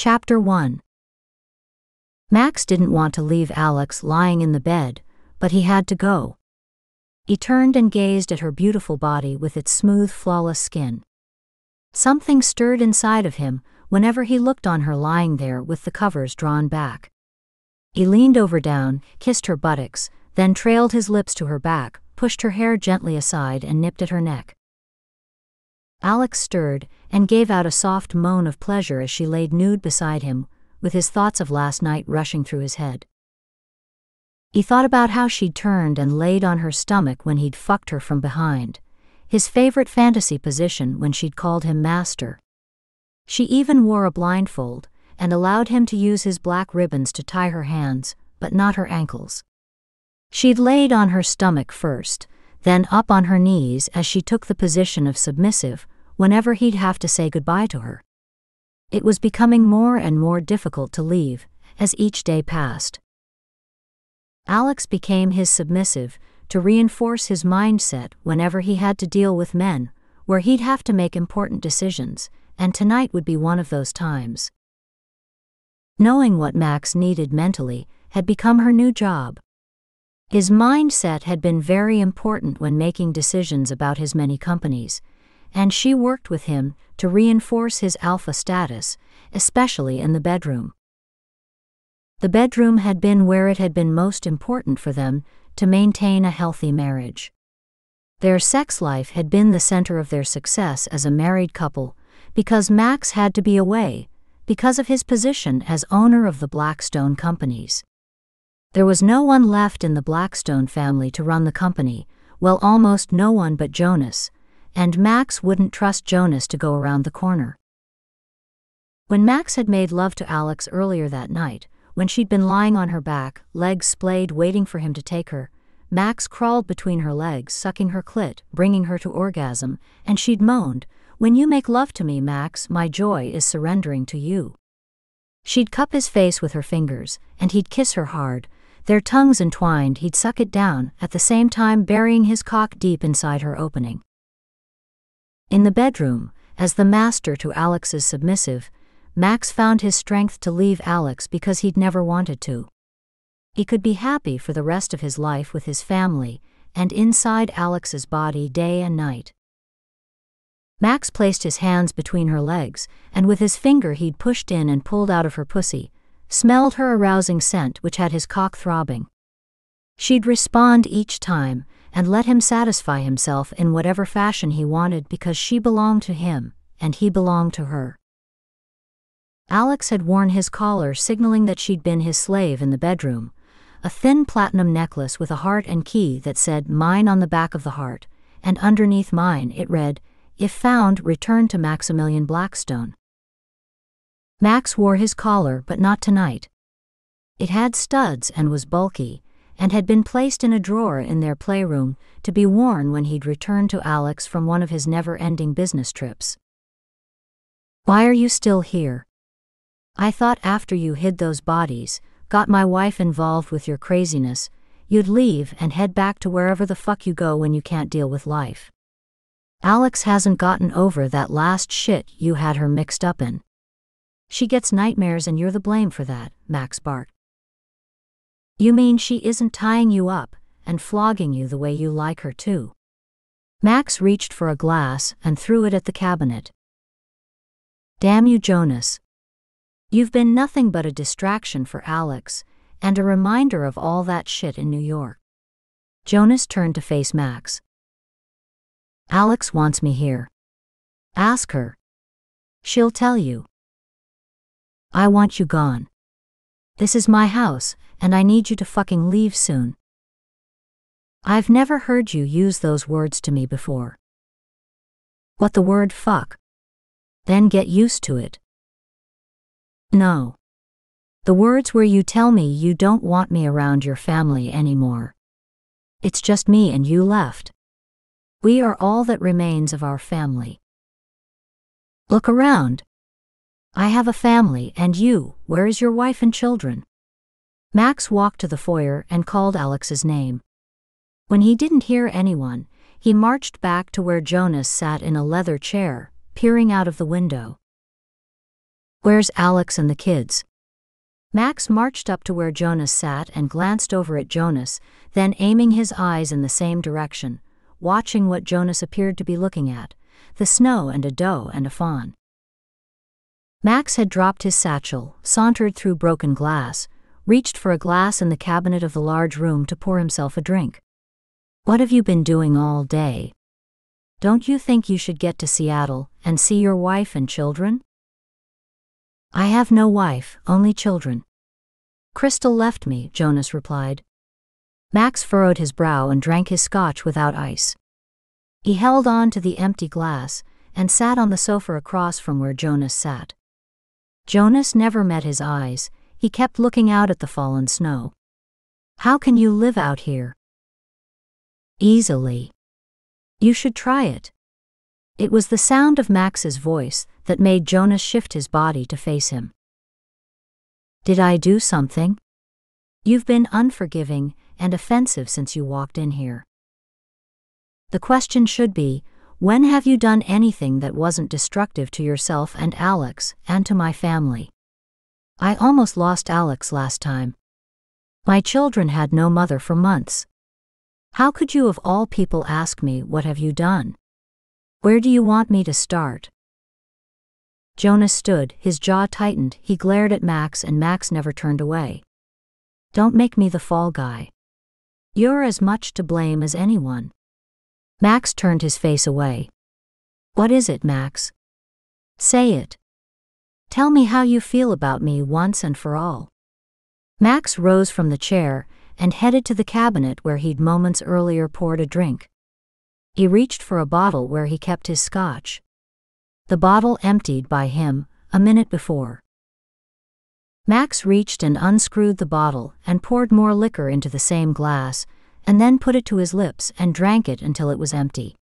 Chapter 1. Max didn't want to leave Alex lying in the bed, but he had to go. He turned and gazed at her beautiful body with its smooth, flawless skin. Something stirred inside of him whenever he looked on her lying there with the covers drawn back. He leaned over down, kissed her buttocks, then trailed his lips to her back, pushed her hair gently aside and nipped at her neck. Alex stirred and gave out a soft moan of pleasure as she laid nude beside him, with his thoughts of last night rushing through his head. He thought about how she'd turned and laid on her stomach when he'd fucked her from behind, his favorite fantasy position when she'd called him master. She even wore a blindfold and allowed him to use his black ribbons to tie her hands, but not her ankles. She'd laid on her stomach first, then up on her knees as she took the position of submissive whenever he'd have to say goodbye to her. It was becoming more and more difficult to leave as each day passed. Alex became his submissive to reinforce his mindset whenever he had to deal with men, where he'd have to make important decisions, and tonight would be one of those times. Knowing what Max needed mentally had become her new job. His mindset had been very important when making decisions about his many companies, and she worked with him to reinforce his alpha status, especially in the bedroom. The bedroom had been where it had been most important for them to maintain a healthy marriage. Their sex life had been the center of their success as a married couple because Max had to be away because of his position as owner of the Blackstone companies. There was no one left in the Blackstone family to run the company, well, almost no one but Jonas, and Max wouldn't trust Jonas to go around the corner. When Max had made love to Alex earlier that night, when she'd been lying on her back, legs splayed waiting for him to take her, Max crawled between her legs, sucking her clit, bringing her to orgasm, and she'd moaned, "When you make love to me, Max, my joy is surrendering to you." She'd cup his face with her fingers, and he'd kiss her hard. Their tongues entwined, he'd suck it down, at the same time burying his cock deep inside her opening. In the bedroom, as the master to Alex's submissive, Max found his strength to leave Alex because he'd never wanted to. He could be happy for the rest of his life with his family and inside Alex's body day and night. Max placed his hands between her legs, and with his finger he'd pushed in and pulled out of her pussy, smelled her arousing scent which had his cock throbbing. She'd respond each time and let him satisfy himself in whatever fashion he wanted because she belonged to him and he belonged to her. Alex had worn his collar, signaling that she'd been his slave in the bedroom, a thin platinum necklace with a heart and key that said "mine" on the back of the heart, and underneath "mine" it read, "If found, return to Maximilian Blackstone." Max wore his collar, but not tonight. It had studs and was bulky, and had been placed in a drawer in their playroom to be worn when he'd returned to Alex from one of his never-ending business trips. "Why are you still here? I thought after you hid those bodies, got my wife involved with your craziness, you'd leave and head back to wherever the fuck you go when you can't deal with life. Alex hasn't gotten over that last shit you had her mixed up in. She gets nightmares and you're the blame for that," Max barked. "You mean she isn't tying you up and flogging you the way you like her to?" Max reached for a glass and threw it at the cabinet. "Damn you, Jonas. You've been nothing but a distraction for Alex and a reminder of all that shit in New York." Jonas turned to face Max. "Alex wants me here. Ask her. She'll tell you. I want you gone. This is my house, and I need you to fucking leave soon." "I've never heard you use those words to me before." "What, the word fuck? Then get used to it." "No. The words where you tell me you don't want me around your family anymore. It's just me and you left. We are all that remains of our family. Look around. I have a family, and you, where is your wife and children?" Max walked to the foyer and called Alex's name. When he didn't hear anyone, he marched back to where Jonas sat in a leather chair, peering out of the window. Where's Alex and the kids? Max marched up to where Jonas sat and glanced over at Jonas, then aiming his eyes in the same direction, watching what Jonas appeared to be looking at, the snow and a doe and a fawn. Max had dropped his satchel, sauntered through broken glass, reached for a glass in the cabinet of the large room to pour himself a drink. What have you been doing all day? Don't you think you should get to Seattle and see your wife and children? I have no wife, only children. Crystal left me, Jonas replied. Max furrowed his brow and drank his scotch without ice. He held on to the empty glass and sat on the sofa across from where Jonas sat. Jonas never met his eyes, he kept looking out at the fallen snow. How can you live out here? Easily. You should try it. It was the sound of Max's voice that made Jonas shift his body to face him. Did I do something? You've been unforgiving and offensive since you walked in here. The question should be, when have you done anything that wasn't destructive to yourself and Alex and to my family? I almost lost Alex last time. My children had no mother for months. How could you of all people ask me what have you done? Where do you want me to start? Jonas stood, his jaw tightened, he glared at Max and Max never turned away. Don't make me the fall guy. You're as much to blame as anyone. Max turned his face away. What is it, Max? Say it. Tell me how you feel about me once and for all. Max rose from the chair and headed to the cabinet where he'd moments earlier poured a drink. He reached for a bottle where he kept his scotch. The bottle emptied by him, a minute before. Max reached and unscrewed the bottle and poured more liquor into the same glass, and then put it to his lips and drank it until it was empty.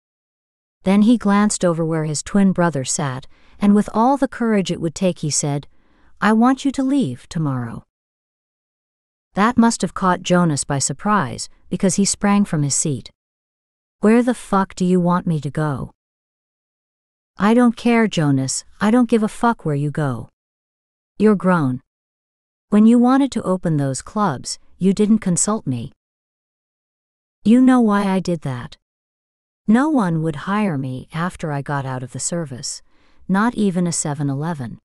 Then he glanced over where his twin brother sat, and with all the courage it would take he said, I want you to leave tomorrow. That must have caught Jonas by surprise, because he sprang from his seat. Where the fuck do you want me to go? I don't care, Jonas, I don't give a fuck where you go. You're grown. When you wanted to open those clubs, you didn't consult me. You know why I did that. No one would hire me after I got out of the service, not even a 7-Eleven.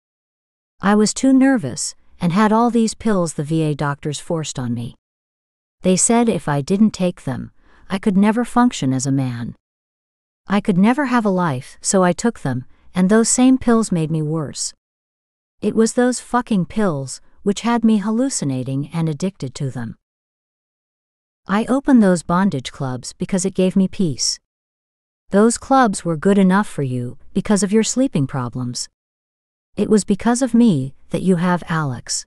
I was too nervous and had all these pills the VA doctors forced on me. They said if I didn't take them, I could never function as a man. I could never have a life, so I took them, and those same pills made me worse. It was those fucking pills which had me hallucinating and addicted to them. I opened those bondage clubs because it gave me peace. Those clubs were good enough for you because of your sleeping problems. It was because of me that you have Alex.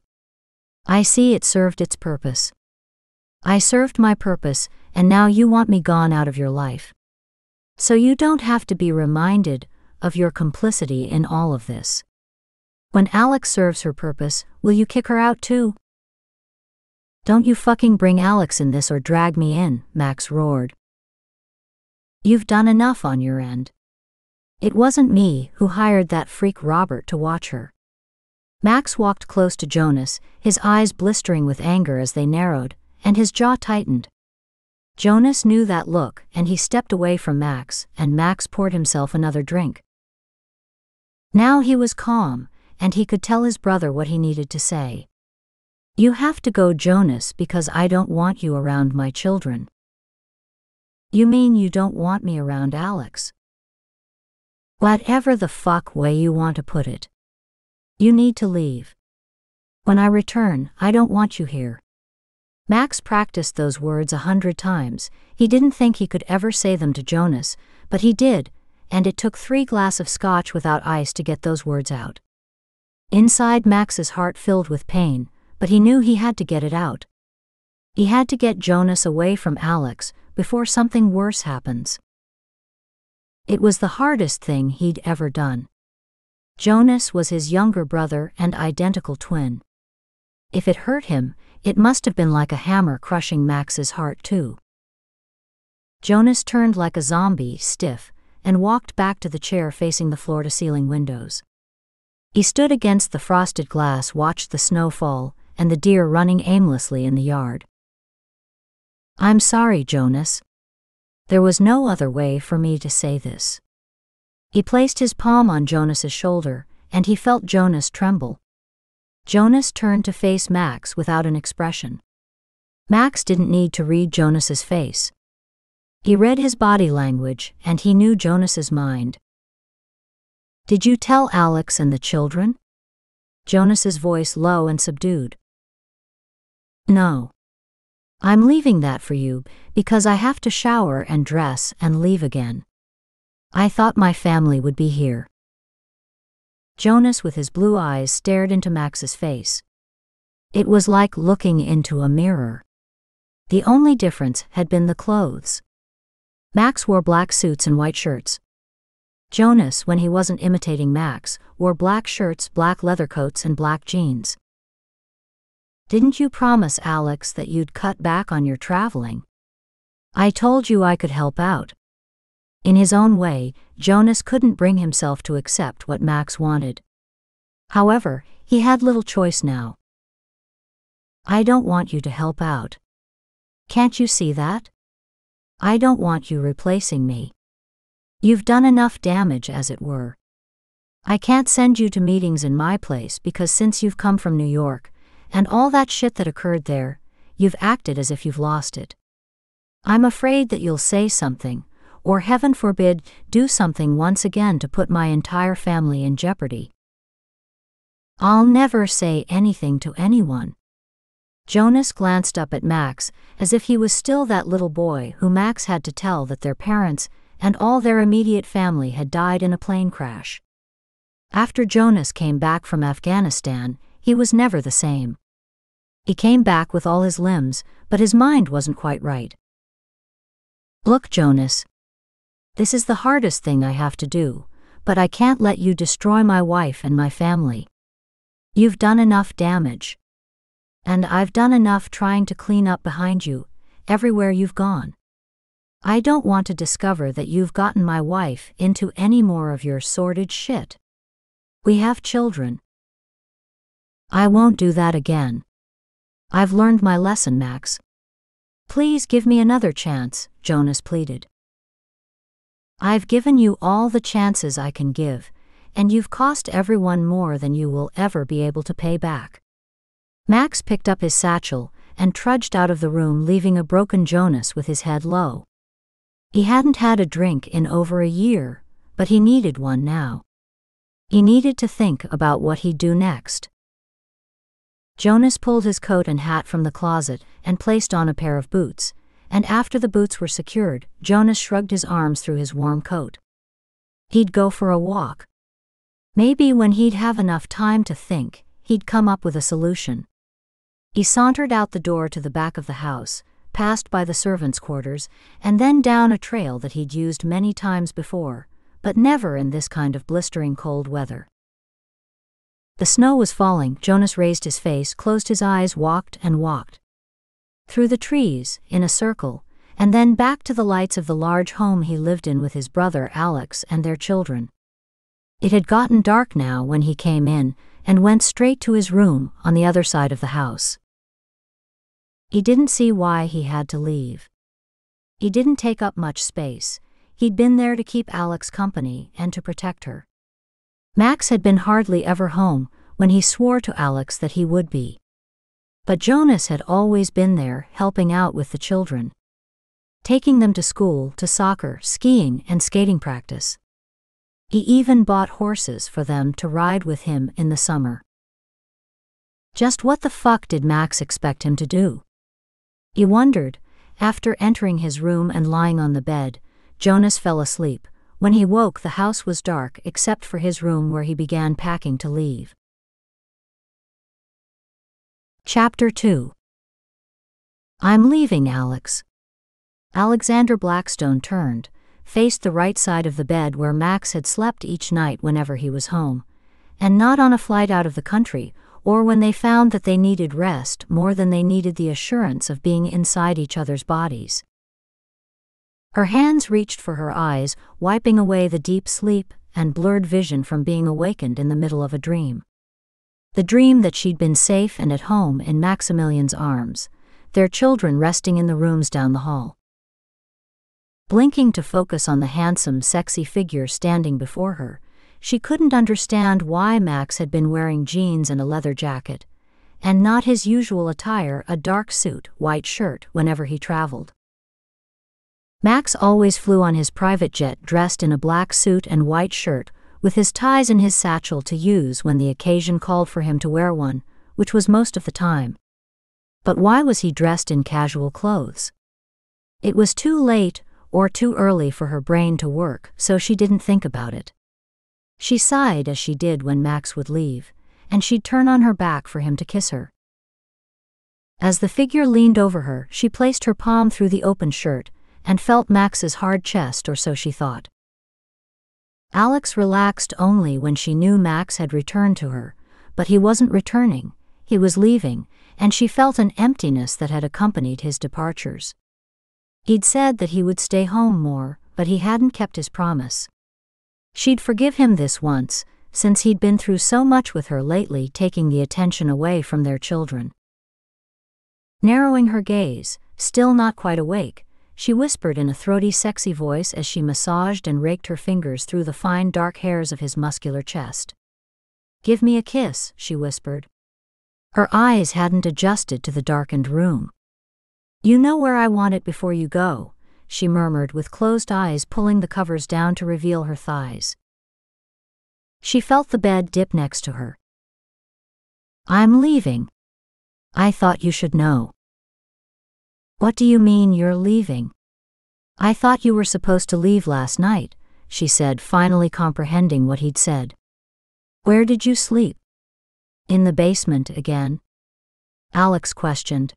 I see it served its purpose. I served my purpose, and now you want me gone out of your life. So you don't have to be reminded of your complicity in all of this. When Alex serves her purpose, will you kick her out too? Don't you fucking bring Alex in this or drag me in, Max roared. You've done enough on your end. It wasn't me who hired that freak Robert to watch her. Max walked close to Jonas, his eyes blistering with anger as they narrowed, and his jaw tightened. Jonas knew that look, and he stepped away from Max, and Max poured himself another drink. Now he was calm, and he could tell his brother what he needed to say. You have to go, Jonas, because I don't want you around my children. You mean you don't want me around Alex? Whatever the fuck way you want to put it. You need to leave. When I return, I don't want you here. Max practiced those words 100 times. He didn't think he could ever say them to Jonas, but he did, and it took 3 glasses of scotch without ice to get those words out. Inside, Max's heart filled with pain, but he knew he had to get it out. He had to get Jonas away from Alex before something worse happens. It was the hardest thing he'd ever done. Jonas was his younger brother and identical twin. If it hurt him, it must have been like a hammer crushing Max's heart too. Jonas turned like a zombie, stiff, and walked back to the chair facing the floor-to-ceiling windows. He stood against the frosted glass, watched the snow fall, and the deer running aimlessly in the yard. "I'm sorry, Jonas. There was no other way for me to say this." He placed his palm on Jonas's shoulder, and he felt Jonas tremble. Jonas turned to face Max without an expression. Max didn't need to read Jonas's face. He read his body language, and he knew Jonas's mind. "Did you tell Alex and the children?" Jonas's voice low and subdued. "No. I'm leaving that for you, because I have to shower and dress and leave again. I thought my family would be here." Jonas, with his blue eyes, stared into Max's face. It was like looking into a mirror. The only difference had been the clothes. Max wore black suits and white shirts. Jonas, when he wasn't imitating Max, wore black shirts, black leather coats, and black jeans. "Didn't you promise Alex that you'd cut back on your traveling?" "I told you I could help out." In his own way, Jonas couldn't bring himself to accept what Max wanted. However, he had little choice now. "I don't want you to help out. Can't you see that? I don't want you replacing me. You've done enough damage, as it were. I can't send you to meetings in my place because since you've come from New York, and all that shit that occurred there, you've acted as if you've lost it. I'm afraid that you'll say something, or heaven forbid, do something once again to put my entire family in jeopardy." "I'll never say anything to anyone." Jonas glanced up at Max, as if he was still that little boy who Max had to tell that their parents and all their immediate family had died in a plane crash. After Jonas came back from Afghanistan, he was never the same. He came back with all his limbs, but his mind wasn't quite right. "Look, Jonas. This is the hardest thing I have to do, but I can't let you destroy my wife and my family. You've done enough damage. And I've done enough trying to clean up behind you, everywhere you've gone. I don't want to discover that you've gotten my wife into any more of your sordid shit. We have children. I won't do that again. I've learned my lesson, Max. Please give me another chance," Jonas pleaded. "I've given you all the chances I can give, and you've cost everyone more than you will ever be able to pay back." Max picked up his satchel and trudged out of the room, leaving a broken Jonas with his head low. He hadn't had a drink in over a year, but he needed one now. He needed to think about what he'd do next. Jonas pulled his coat and hat from the closet and placed on a pair of boots, and after the boots were secured, Jonas shrugged his arms through his warm coat. He'd go for a walk. Maybe when he'd have enough time to think, he'd come up with a solution. He sauntered out the door to the back of the house, passed by the servants' quarters, and then down a trail that he'd used many times before, but never in this kind of blistering cold weather. The snow was falling. Jonas raised his face, closed his eyes, walked and walked. Through the trees, in a circle, and then back to the lights of the large home he lived in with his brother Alex and their children. It had gotten dark now when he came in, and went straight to his room on the other side of the house. He didn't see why he had to leave. He didn't take up much space. He'd been there to keep Alex company and to protect her. Max had been hardly ever home when he swore to Alex that he would be. But Jonas had always been there, helping out with the children. Taking them to school, to soccer, skiing, and skating practice. He even bought horses for them to ride with him in the summer. Just what the fuck did Max expect him to do? He wondered. After entering his room and lying on the bed, Jonas fell asleep. When he woke, the house was dark except for his room, where he began packing to leave. Chapter 2. I'm leaving, Alex. Alexander Blackstone turned, faced the right side of the bed where Max had slept each night whenever he was home, and not on a flight out of the country, or when they found that they needed rest more than they needed the assurance of being inside each other's bodies. Her hands reached for her eyes, wiping away the deep sleep and blurred vision from being awakened in the middle of a dream. The dream that she'd been safe and at home in Maximilian's arms, their children resting in the rooms down the hall. Blinking to focus on the handsome, sexy figure standing before her, she couldn't understand why Max had been wearing jeans and a leather jacket, and not his usual attire, a dark suit, white shirt, whenever he traveled. Max always flew on his private jet dressed in a black suit and white shirt, with his ties in his satchel to use when the occasion called for him to wear one, which was most of the time. But why was he dressed in casual clothes? It was too late or too early for her brain to work, so she didn't think about it. She sighed as she did when Max would leave, and she'd turn on her back for him to kiss her. As the figure leaned over her, she placed her palm through the open shirt and felt Max's hard chest, or so she thought. Alex relaxed only when she knew Max had returned to her, but he wasn't returning, he was leaving, and she felt an emptiness that had accompanied his departures. He'd said that he would stay home more, but he hadn't kept his promise. She'd forgive him this once, since he'd been through so much with her lately, taking the attention away from their children. Narrowing her gaze, still not quite awake, she whispered in a throaty, sexy voice as she massaged and raked her fingers through the fine dark hairs of his muscular chest. "Give me a kiss," she whispered. Her eyes hadn't adjusted to the darkened room. "You know where I want it before you go," she murmured with closed eyes, pulling the covers down to reveal her thighs. She felt the bed dip next to her. "I'm leaving. I thought you should know." "What do you mean you're leaving?" "I thought you were supposed to leave last night," she said, finally comprehending what he'd said. "Where did you sleep?" "In the basement again?" Alex questioned.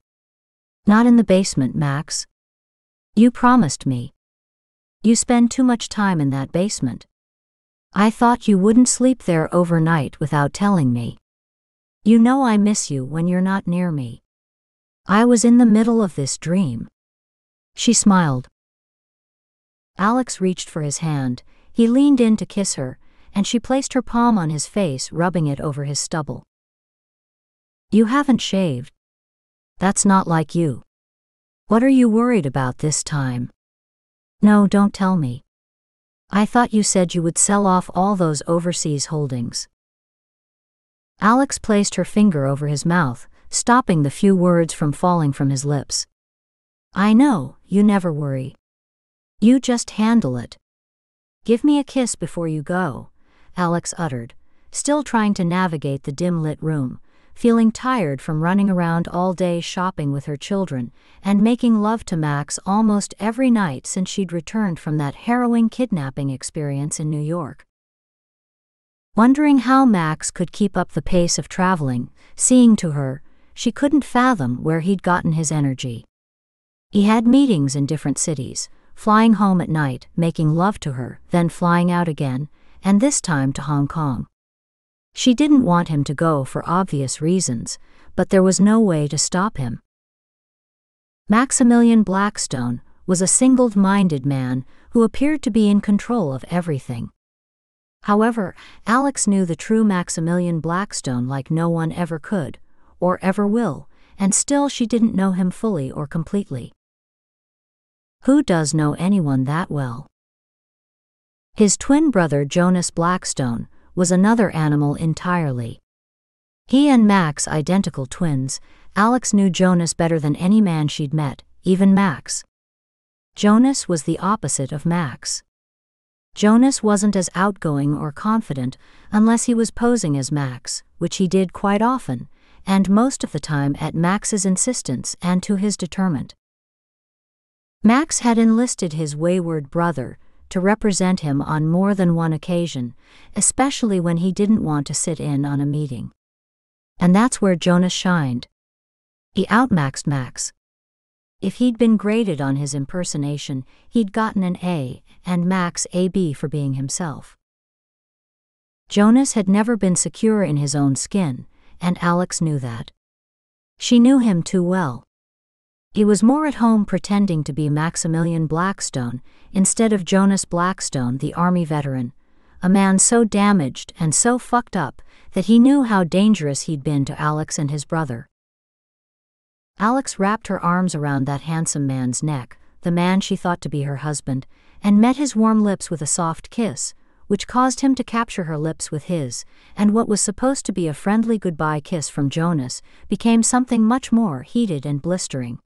"Not in the basement, Max. You promised me. You spend too much time in that basement. I thought you wouldn't sleep there overnight without telling me. You know I miss you when you're not near me. I was in the middle of this dream." She smiled. Alex reached for his hand, he leaned in to kiss her, and she placed her palm on his face, rubbing it over his stubble. "You haven't shaved. That's not like you. What are you worried about this time?" "No, don't tell me. I thought you said you would sell off all those overseas holdings." Alex placed her finger over his mouth, stopping the few words from falling from his lips. "I know, you never worry. You just handle it. Give me a kiss before you go," Alex uttered, still trying to navigate the dim-lit room, feeling tired from running around all day shopping with her children and making love to Max almost every night since she'd returned from that harrowing kidnapping experience in New York. Wondering how Max could keep up the pace of traveling, seeing to her, she couldn't fathom where he'd gotten his energy. He had meetings in different cities, flying home at night, making love to her, then flying out again, and this time to Hong Kong. She didn't want him to go for obvious reasons, but there was no way to stop him. Maximilian Blackstone was a single-minded man who appeared to be in control of everything. However, Alex knew the true Maximilian Blackstone like no one ever could, or ever will, and still she didn't know him fully or completely. Who does know anyone that well? His twin brother Jonas Blackstone was another animal entirely. He and Max, identical twins, Alex knew Jonas better than any man she'd met, even Max. Jonas was the opposite of Max. Jonas wasn't as outgoing or confident unless he was posing as Max, which he did quite often, and most of the time at Max's insistence and to his determent. Max had enlisted his wayward brother to represent him on more than one occasion, especially when he didn't want to sit in on a meeting. And that's where Jonas shined. He outmaxed Max. If he'd been graded on his impersonation, he'd gotten an A, and Max a B for being himself. Jonas had never been secure in his own skin, and Alex knew that. She knew him too well. He was more at home pretending to be Maximilian Blackstone instead of Jonas Blackstone, the Army veteran, a man so damaged and so fucked up that he knew how dangerous he'd been to Alex and his brother. Alex wrapped her arms around that handsome man's neck, the man she thought to be her husband, and met his warm lips with a soft kiss, which caused him to capture her lips with his, and what was supposed to be a friendly goodbye kiss from Jonas became something much more heated and blistering.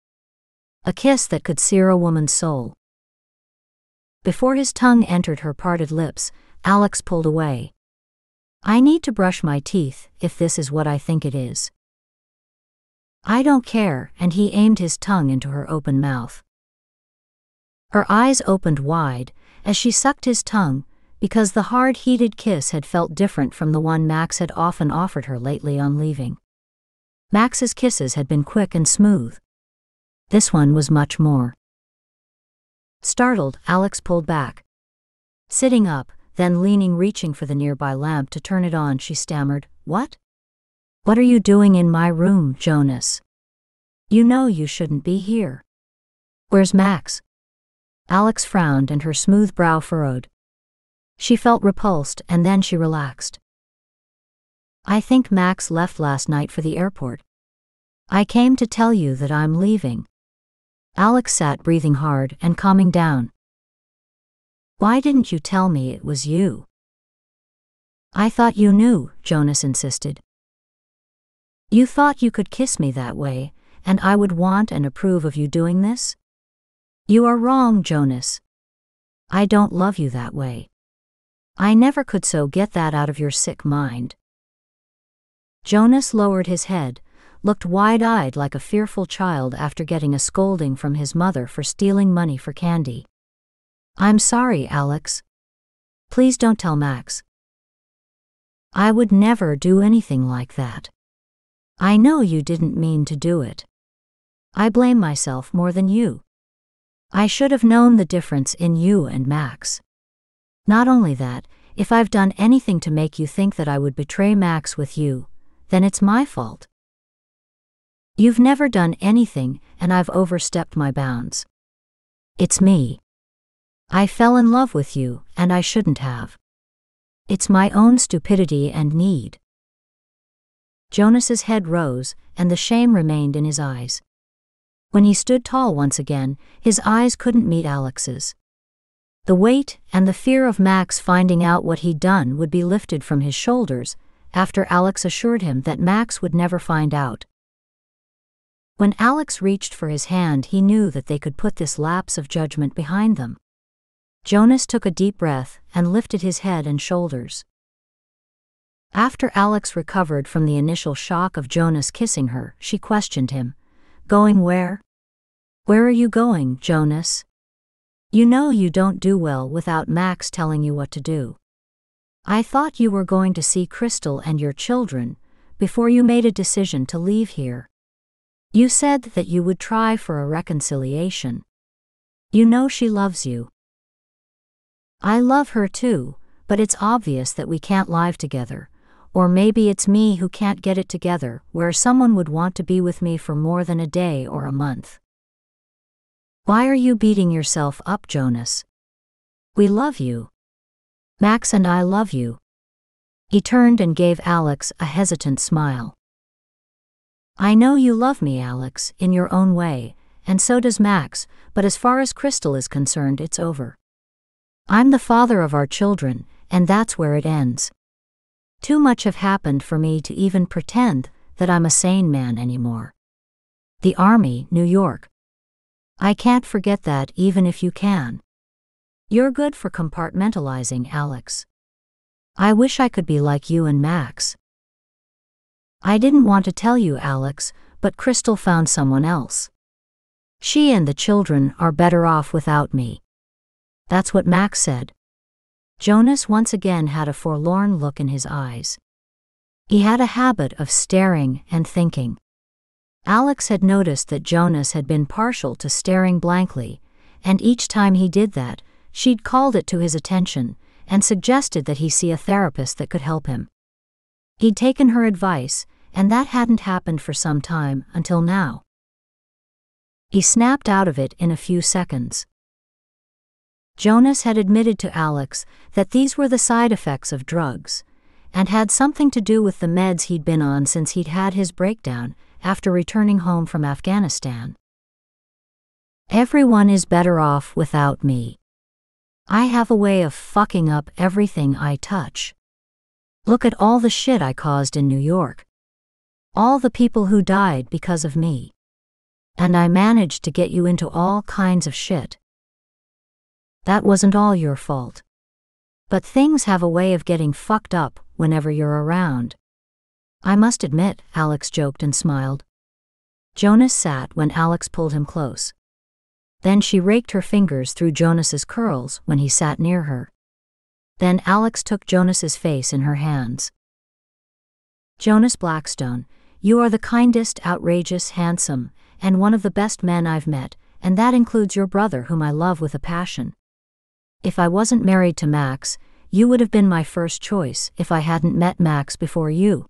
A kiss that could sear a woman's soul. Before his tongue entered her parted lips, Alex pulled away. "I need to brush my teeth, if this is what I think it is." "I don't care," and he aimed his tongue into her open mouth. Her eyes opened wide as she sucked his tongue, because the hard, heated kiss had felt different from the one Max had often offered her lately on leaving. Max's kisses had been quick and smooth. This one was much more. Startled, Alex pulled back. Sitting up, then reaching for the nearby lamp to turn it on, she stammered, "What? What are you doing in my room, Jonas? You know you shouldn't be here." "Where's Max?" Alex frowned and her smooth brow furrowed. She felt repulsed, and then she relaxed. "I think Max left last night for the airport. I came to tell you that I'm leaving." Alex sat, breathing hard and calming down. "Why didn't you tell me it was you?" "I thought you knew," Jonas insisted. "You thought you could kiss me that way, and I would want and approve of you doing this? You are wrong, Jonas. I don't love you that way. I never could, so get that out of your sick mind." Jonas lowered his head, looked wide-eyed like a fearful child after getting a scolding from his mother for stealing money for candy. "I'm sorry, Alex. Please don't tell Max." "I would never do anything like that. I know you didn't mean to do it. I blame myself more than you. I should have known the difference in you and Max. Not only that, if I've done anything to make you think that I would betray Max with you, then it's my fault. You've never done anything, and I've overstepped my bounds. It's me. I fell in love with you, and I shouldn't have. It's my own stupidity and need." Jonas's head rose, and the shame remained in his eyes. When he stood tall once again, his eyes couldn't meet Alex's. The weight and the fear of Max finding out what he'd done would be lifted from his shoulders after Alex assured him that Max would never find out. When Alex reached for his hand, he knew that they could put this lapse of judgment behind them. Jonas took a deep breath and lifted his head and shoulders. After Alex recovered from the initial shock of Jonas kissing her, she questioned him. "Going where? Where are you going, Jonas? You know you don't do well without Max telling you what to do. I thought you were going to see Crystal and your children before you made a decision to leave here. You said that you would try for a reconciliation. You know she loves you." "I love her too, but it's obvious that we can't live together. Or maybe it's me who can't get it together, where someone would want to be with me for more than a day or a month." "Why are you beating yourself up, Jonas? We love you. Max and I love you." He turned and gave Alex a hesitant smile. "I know you love me, Alex, in your own way, and so does Max, but as far as Crystal is concerned, it's over. I'm the father of our children, and that's where it ends. Too much have happened for me to even pretend that I'm a sane man anymore. The Army, New York. I can't forget that, even if you can. You're good for compartmentalizing, Alex. I wish I could be like you and Max. I didn't want to tell you, Alex, but Crystal found someone else. She and the children are better off without me. That's what Max said." Jonas once again had a forlorn look in his eyes. He had a habit of staring and thinking. Alex had noticed that Jonas had been partial to staring blankly, and each time he did that, she'd called it to his attention and suggested that he see a therapist that could help him. He'd taken her advice, and that hadn't happened for some time until now. He snapped out of it in a few seconds. Jonas had admitted to Alex that these were the side effects of drugs, and had something to do with the meds he'd been on since he'd had his breakdown after returning home from Afghanistan. Everyone is better off without me. I have a way of fucking up everything I touch. Look at all the shit I caused in New York. All the people who died because of me. And I managed to get you into all kinds of shit. That wasn't all your fault. But things have a way of getting fucked up whenever you're around. I must admit, Alex joked and smiled. Jonas sat when Alex pulled him close. Then she raked her fingers through Jonas's curls when he sat near her. Then Alex took Jonas's face in her hands. Jonas Blackstone, you are the kindest, outrageous, handsome, and one of the best men I've met, and that includes your brother whom I love with a passion. If I wasn't married to Max, you would have been my first choice if I hadn't met Max before you.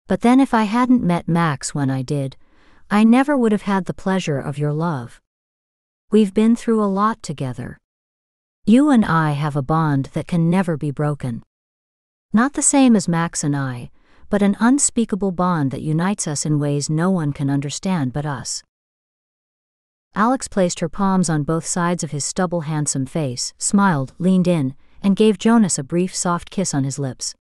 But then if I hadn't met Max when I did, I never would have had the pleasure of your love. We've been through a lot together. You and I have a bond that can never be broken. Not the same as Max and I, but an unspeakable bond that unites us in ways no one can understand but us. Alex placed her palms on both sides of his stubble handsome face, smiled, leaned in, and gave Jonas a brief soft kiss on his lips.